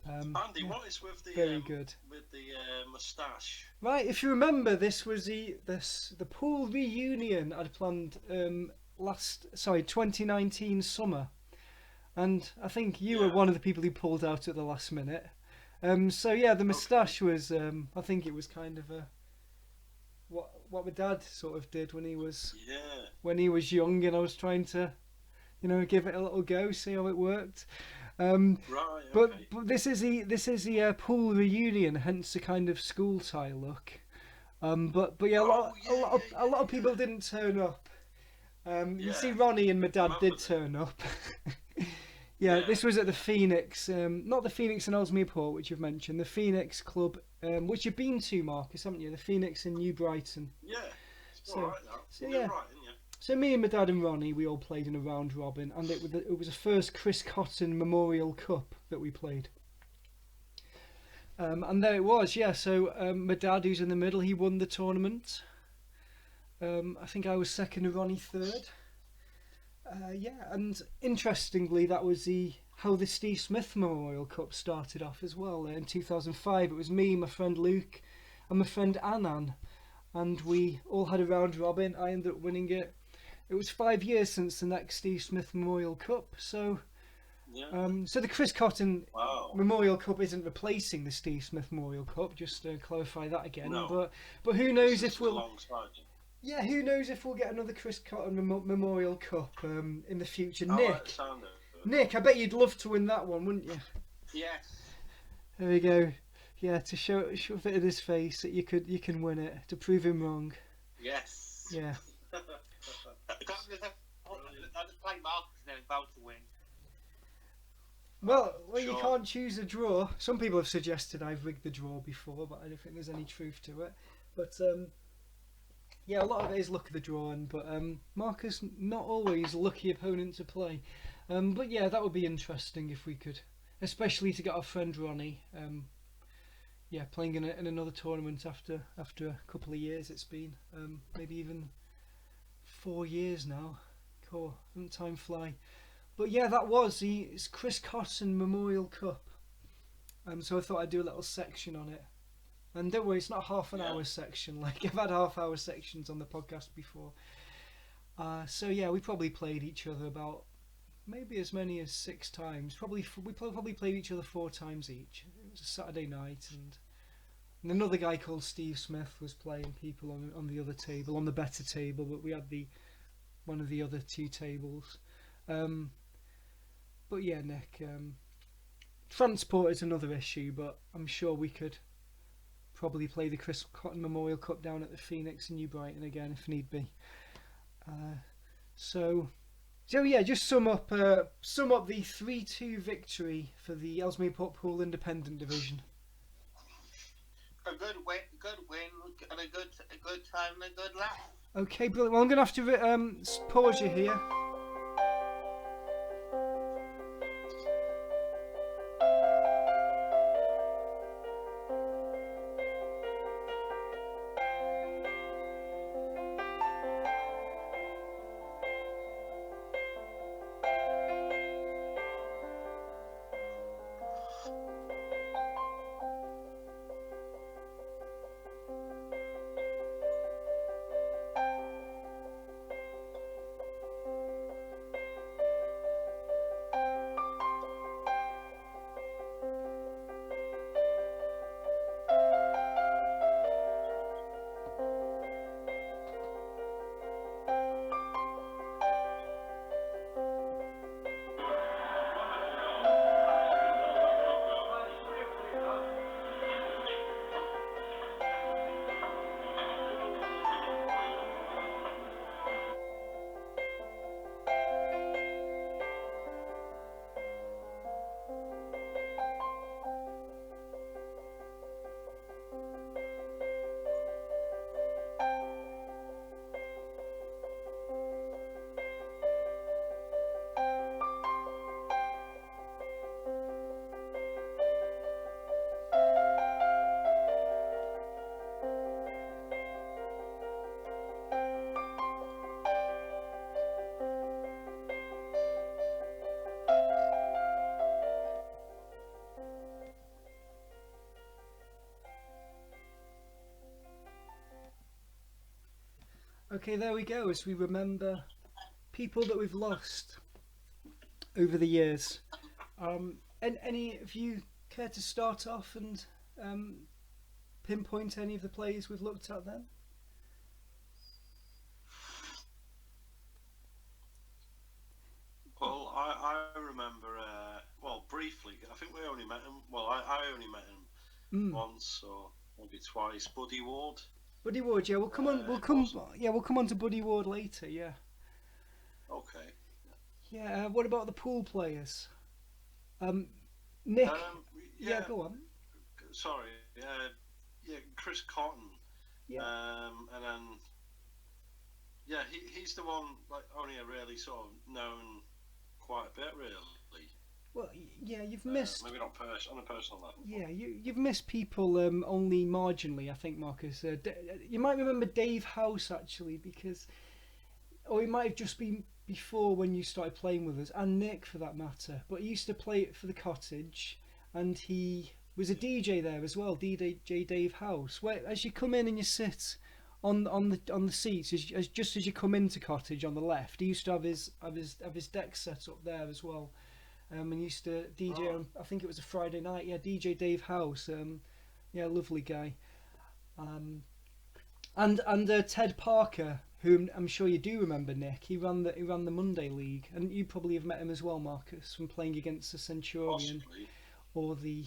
Andy, what is with the very good with the moustache? Right, if you remember, this was the pool reunion I'd planned 2019 summer, and I think you were one of the people who pulled out at the last minute. So yeah, the moustache was I think it was kind of a what my dad sort of did when he was young, and I was trying to, give it a little go, see how it worked. But this is the pool reunion, hence the kind of school tie look. But yeah, a lot of people didn't turn up. You see, Ronnie and my dad did turn up. Yeah, this was at the Phoenix, not the Phoenix in Ellesmere Port, which you've mentioned, the Phoenix Club, which you've been to, Marcus, haven't you? The Phoenix in New Brighton. Yeah, it's all right now. So yeah. So me and my dad and Ronnie, we all played in a round robin, and it was the first Chris Cotton Memorial Cup that we played. And there it was, yeah. So my dad, who's in the middle, he won the tournament. I think I was second and Ronnie third. Yeah, and interestingly, that was how the Steve Smith Memorial Cup started off as well. In 2005, it was me, my friend Luke, and my friend Annan, and we all had a round robin. I ended up winning it. It was 5 years since the next Steve Smith Memorial Cup, so so the Chris Cotton Memorial Cup isn't replacing the Steve Smith Memorial Cup. Just to clarify that again. No. But who knows if we'll. Yeah, who knows if we'll get another Chris Cotton Memorial Cup in the future. Nick, I bet you'd love to win that one, wouldn't you? Yes. There we go. Yeah, to shove it in his face that you can win it, to prove him wrong. Yes. Yeah. I'll just play Marcus and then about to win. Well, you can't choose a draw. Some people have suggested I've rigged the draw before, but I don't think there's any truth to it. But yeah, a lot of it is luck of the draw, but Marcus, not always a lucky opponent to play. But yeah, that would be interesting if we could, especially to get our friend Ronnie. Yeah, playing in another tournament after a couple of years. It's been maybe even 4 years now. Cool, doesn't time fly? But yeah, that was it's Chris Cotton Memorial Cup. So I thought I'd do a little section on it. And don't worry, it's not a half an hour section. Like I've had half-hour sections on the podcast before. So yeah, we probably played each other about maybe as many as 6 times. We probably played each other 4 times each. It was a Saturday night, and another guy called Steve Smith was playing people on the other table, on the better table. But we had one of the other 2 tables. But yeah, Nick, transport is another issue, but I'm sure we could probably play the Chris Cotton Memorial Cup down at the Phoenix in New Brighton again if need be. So yeah, just sum up the 3-2 victory for the Ellesmere Port Pool Independent Division. A good win, and a good time and a good laugh. Okay, brilliant. Well, I'm going to have to pause you here. Okay, there we go. As we remember people that we've lost over the years. And any of you care to start off and pinpoint any of the players we've looked at then? Well, I remember, briefly, I think we only met him, I only met him once or maybe twice, Buddy Ward. Buddy Ward, yeah, we'll come on to Buddy Ward later, yeah. Okay. Yeah, what about the pool players? Nick, yeah, go on. Sorry, Chris Cotton. Yeah. And then, he's the one, like, only I really sort of known quite a bit, really. Well, yeah, you've missed... maybe not on a personal level. Yeah, you've missed people only marginally, I think, Marcus. You might remember Dave House, actually, because... Or it might have just been before when you started playing with us, and Nick, for that matter. But he used to play it for the cottage, and he was a DJ there as well, DJ Dave House. Where, as you come in and you sit on the seats, just as you come into cottage on the left, he used to have his deck set up there as well. And he used to DJ on, I think it was a Friday night. Yeah, DJ Dave House. Lovely guy. And Ted Parker, whom I'm sure you do remember, Nick. He ran the Monday League, and you probably have met him as well, Marcus, from playing against the Centurion. Possibly. Or the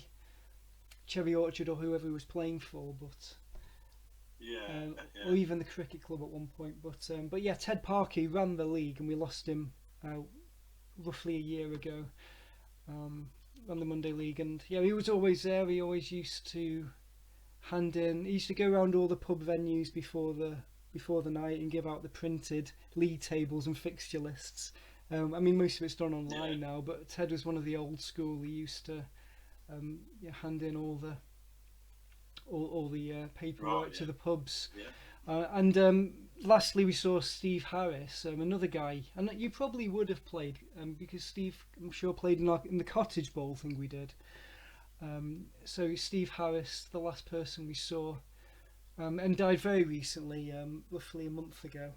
Cherry Orchard, or whoever he was playing for, but or even the cricket club at one point. But yeah, Ted Parker, he ran the league, and we lost him roughly a year ago. Ran the Monday League, and yeah, he was always there. He always used to hand in. He used to go around all the pub venues before the night and give out the printed league tables and fixture lists. I mean, most of it's done online now, but Ted was one of the old school. He used to hand in all the paperwork to the pubs. And lastly, we saw Steve Harris, another guy, and you probably would have played because Steve, I'm sure, played in the Cottage Bowl thing we did. So Steve Harris, the last person we saw, and died very recently, roughly a month ago.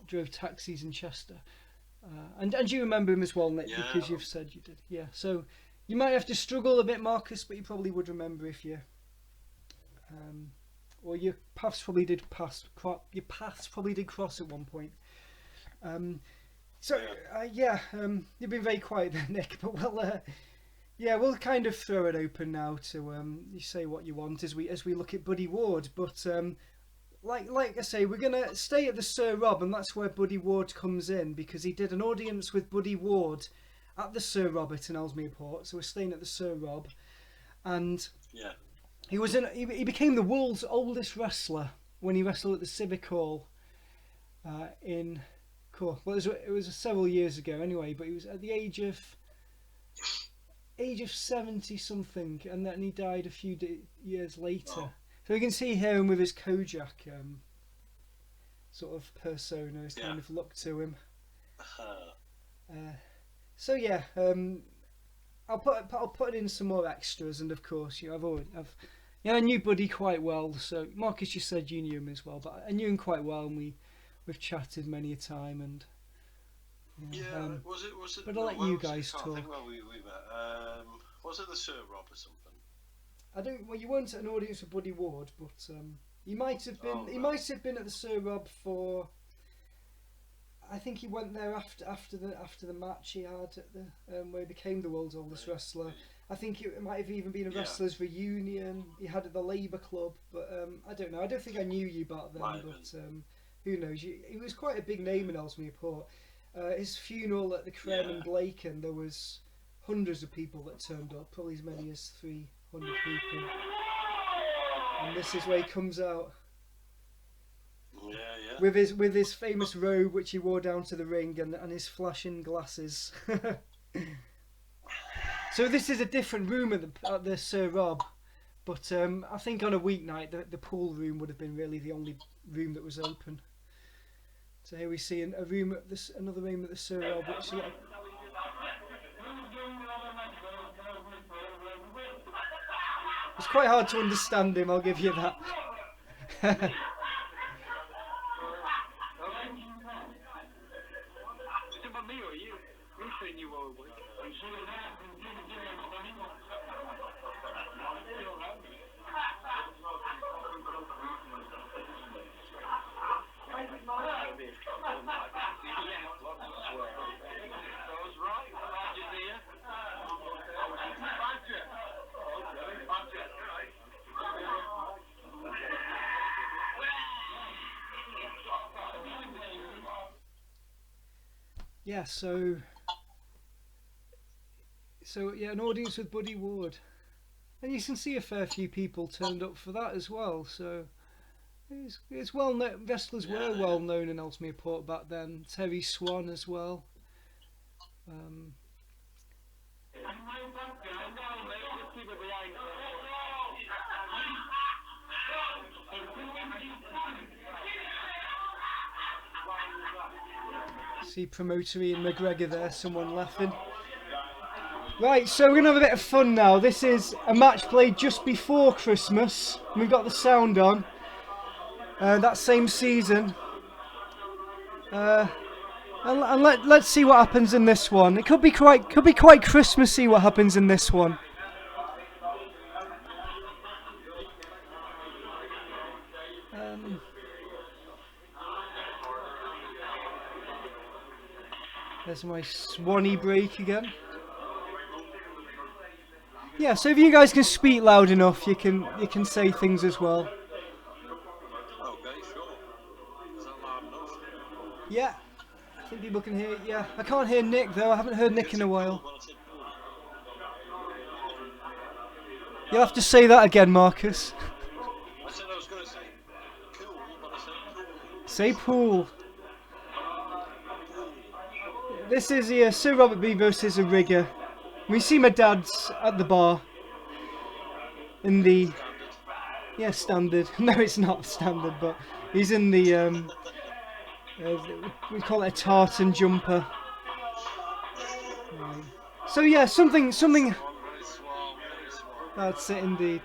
Drove taxis in Chester. And you remember him as well, Nick, because you've said you did. Yeah, so you might have to struggle a bit, Marcus, but you probably would remember if you... or your paths probably did cross at one point. You've been very quiet there, Nick, but we'll kind of throw it open now to you say what you want as we look at Buddy Ward. But like I say, we're gonna stay at the Sir Rob, and that's where Buddy Ward comes in, because he did an audience with Buddy Ward at the Sir Robert in Ellesmere Port. So we're staying at the Sir Rob, and he became the world's oldest wrestler when he wrestled at the Civic Hall in Cork. Well, it was several years ago anyway, but he was at the age of 70 something, and then he died a few years later. So you can see him with his Kojak sort of persona, his kind of look to him. I'll put in some more extras, and of course, I knew Buddy quite well. So Marcus, you said you knew him as well, but I knew him quite well, and we've chatted many a time. And was it? But I'll let you guys talk. I think where we met. Was it the Sir Rob or something? I don't. Well, you weren't at an audience with Buddy Ward, but he might have been. He might have been at the Sir Rob for. I think he went there after the match he had at the where he became the world's oldest wrestler. I think it might have even been a wrestlers' reunion he had at the Labour Club, but I don't know. I don't think I knew you back then, but who knows? He was quite a big name in Ellesmere Port. His funeral at the Creme and Blaken, there was hundreds of people that turned up, probably as many as 300 people. And this is where he comes out. With his famous robe, which he wore down to the ring, and his flashing glasses. So this is a different room at the Sir Rob, but I think on a weeknight the pool room would have been really the only room that was open. So here we see another room at the Sir Rob, which it's quite hard to understand him. I'll give you that. yeah, so yeah, an audience with Buddy Ward, and you can see a fair few people turned up for that as well. So it's well known. Wrestlers were well known in Ellesmere Port back then. Terry Swan as well. See promoter Ian McGregor there, someone laughing. Right, so we're going to have a bit of fun now. This is a match played just before Christmas. We've got the sound on. That same season. And let's see what happens in this one. It could be quite Christmassy what happens in this one. There's my Swanee break again. Yeah, so if you guys can speak loud enough, you can say things as well. Okay, sure. Is that loud enough? Yeah, I think people can hear. Yeah, I can't hear Nick though. I haven't heard Nick in a while. You'll have to say that again, Marcus. I said I was going to say cool, but I said pool. Say pool. This is Sir Robert B versus a rigger. We see my dad's at the bar. In the standard. No, it's not standard, but he's in the we call it a tartan jumper. So yeah, something. That's it indeed.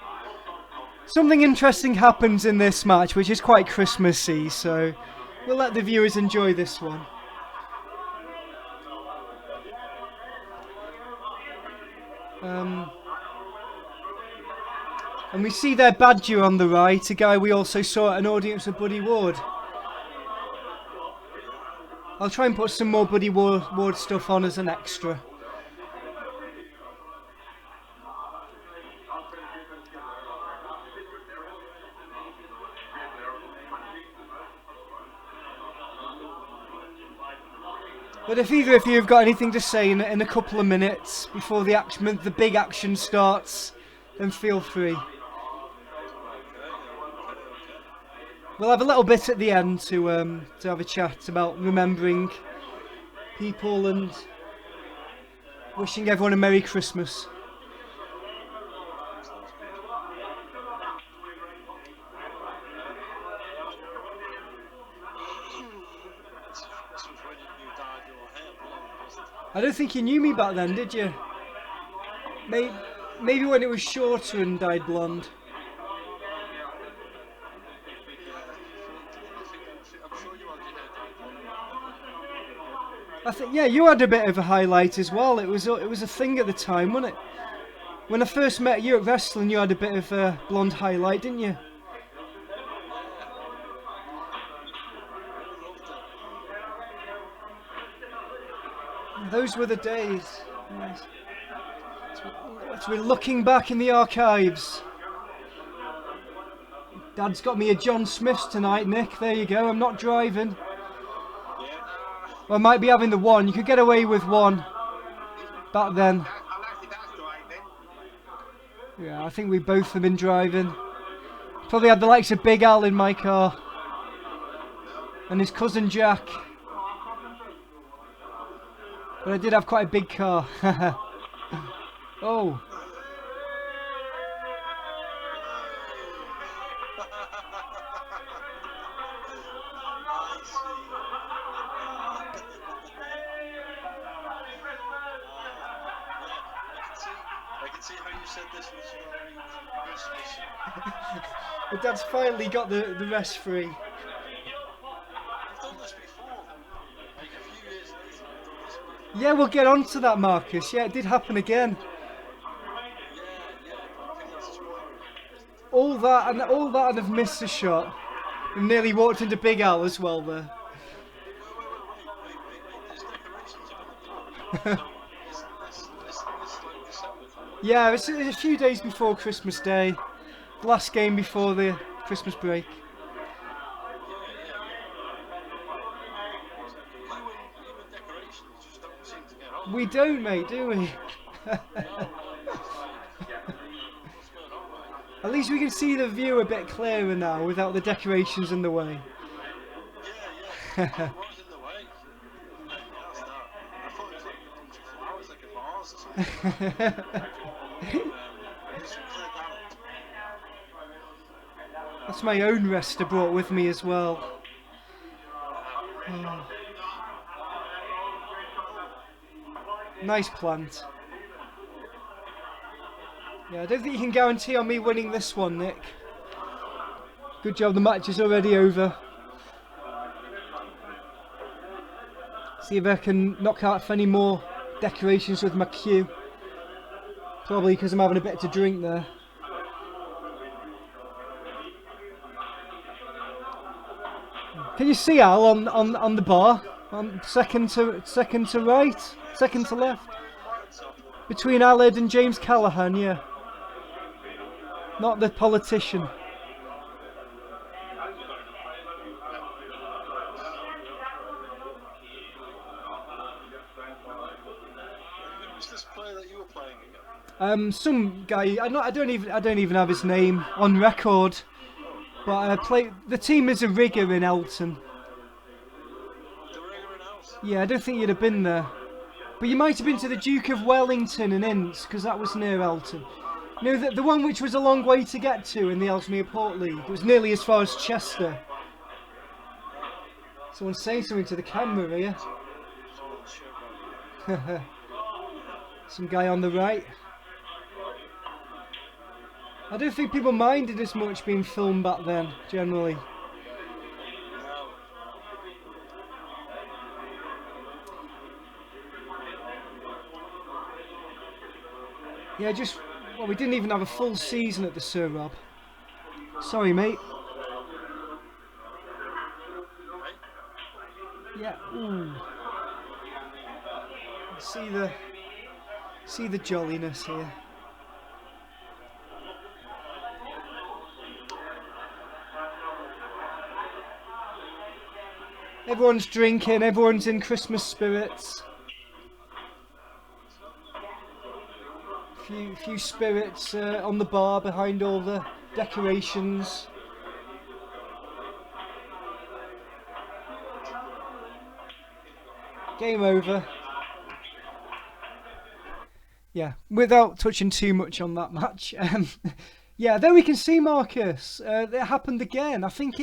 Something interesting happens in this match, which is quite Christmassy. So we'll let the viewers enjoy this one. And we see their Badger on the right, a guy we also saw at an audience with Buddy Ward. I'll try and put some more Buddy Ward stuff on as an extra. But if either of you have got anything to say in a couple of minutes before the big action starts, then feel free. We'll have a little bit at the end to have a chat about remembering people and wishing everyone a Merry Christmas. I don't think you knew me back then, did you? Maybe when it was shorter and dyed blonde. I think you had a bit of a highlight as well. It was a thing at the time, wasn't it? When I first met you at wrestling, you had a bit of a blonde highlight, didn't you? Those were the days. Yes. So we're looking back in the archives. Dad's got me a John Smith's tonight, Nick. There you go. I'm not driving. Well, I might be having the one. You could get away with one back then. Yeah, I think we both have been driving. Probably had the likes of Big Al in my car. And his cousin Jack. But I did have quite a big car. Oh. I can see how you said this was Christmas. But Dad's finally got the rest free. I've done this before. Like a few years later, I've done this before. Yeah, we'll get on to that, Marcus. Yeah, it did happen again. Yeah, I think that's spoiler. All that and I've missed a shot. And nearly walked into Big Al as well there. Wait. There's decorations up in the door. So it's like December time. Yeah, it's a few days before Christmas Day. Last game before the Christmas break. You and decorations We don't, mate, do we? No, it's just like, what's going on, mate? At least we can see the view a bit clearer now without the decorations in the way. Yeah. What was in the way? Yeah, that's that. I thought it was like a bunch of flowers, like a vase or something. Just cleared that up. That's my own rest I brought with me as well. Oh. Nice plant. Yeah, I don't think you can guarantee on me winning this one, Nick. Good job, the match is already over. See if I can knock out any more decorations with my cue. Probably because I'm having a bit to drink there. Can you see Al on the bar? Second to right, second to left. Between Aled and James Callaghan, yeah. Not the politician. Who was this player that you were playing again? Some guy. I don't even have his name on record. But the team is a rigger in Elton. The ringer in house? Yeah, I don't think you'd have been there. But you might have been to the Duke of Wellington in Ince, because that was near Elton. No, the one which was a long way to get to in the Ellesmere Port League. It was nearly as far as Chester. Someone's saying something to the camera here. Some guy on the right. I don't think people minded as much being filmed back then, generally. No. Yeah, well, we didn't even have a full season at the Sir Rob. Sorry, mate. Yeah, ooh. See the jolliness here. Everyone's drinking, everyone's in Christmas spirits. Few spirits on the bar behind all the decorations. Game over. Yeah, without touching too much on that match. Yeah, there we can see Marcus. It happened again. I think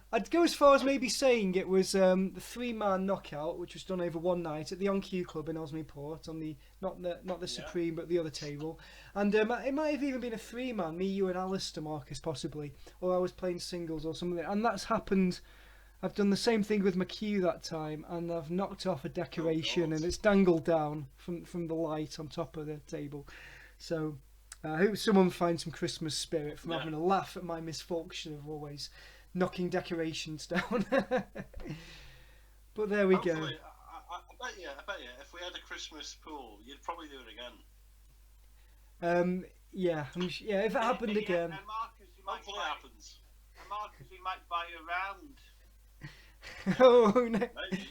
I'd go as far as maybe saying it was the 3-man knockout, which was done over one night at the On-Q Club in Ellesmere Port, on the not the Supreme but the other table, and it might have even been a 3-man, me, you, and Alistair, Marcus, possibly, or I was playing singles or something, and that's happened. I've done the same thing with my cue that time, and I've knocked off a decoration, and it's dangled down from the light on top of the table. So I hope someone finds some Christmas spirit from having a laugh at my misfortune of always knocking decorations down. But there we go. I bet you, if we had a Christmas pool, you'd probably do it again. Yeah, if it happened again. And Marcus, Hopefully it happens. He might buy you around. Oh no. Maybe.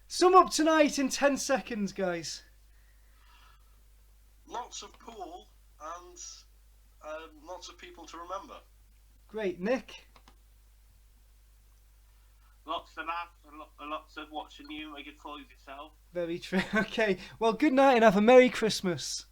Sum up tonight in 10 seconds, guys. Lots of pool and lots of people to remember. Great, Nick. Lots of laughs and lots of watching you make it fool of yourself. Very true. Okay, well, good night and have a Merry Christmas.